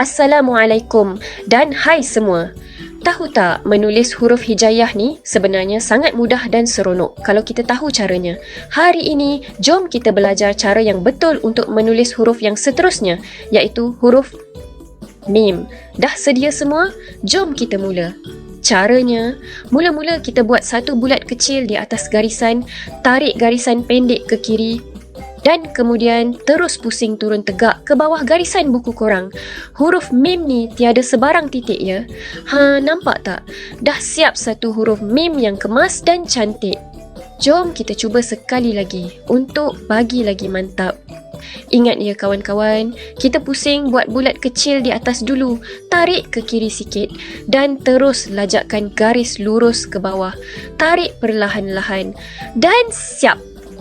Assalamualaikum dan hai semua. Tahu tak, menulis huruf hijaiyah ni sebenarnya sangat mudah dan seronok kalau kita tahu caranya. Hari ini, jom kita belajar cara yang betul untuk menulis huruf yang seterusnya, iaitu huruf mim. Dah sedia semua? Jom kita mula. Caranya, mula-mula kita buat satu bulat kecil di atas garisan, tarik garisan pendek ke kiri dan kemudian terus pusing turun tegak ke bawah garisan buku korang. Huruf mim ni tiada sebarang titik ya. Nampak tak? Dah siap satu huruf mim yang kemas dan cantik. Jom kita cuba sekali lagi untuk bagi lagi mantap. Ingat ya kawan-kawan, kita pusing buat bulat kecil di atas dulu, tarik ke kiri sikit dan terus lajakkan garis lurus ke bawah. Tarik perlahan-lahan dan siap.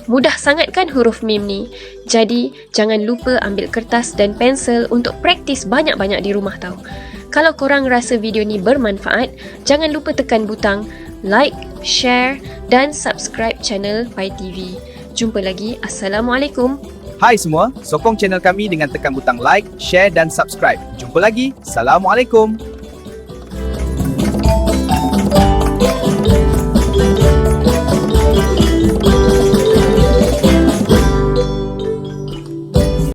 Mudah sangat kan huruf mim ni? Jadi, jangan lupa ambil kertas dan pensel untuk praktis banyak-banyak di rumah tau. Kalau korang rasa video ni bermanfaat, jangan lupa tekan butang like, share dan subscribe channel Pai TV. Jumpa lagi. Assalamualaikum. Hai semua, sokong channel kami dengan tekan butang like, share dan subscribe. Jumpa lagi. Assalamualaikum.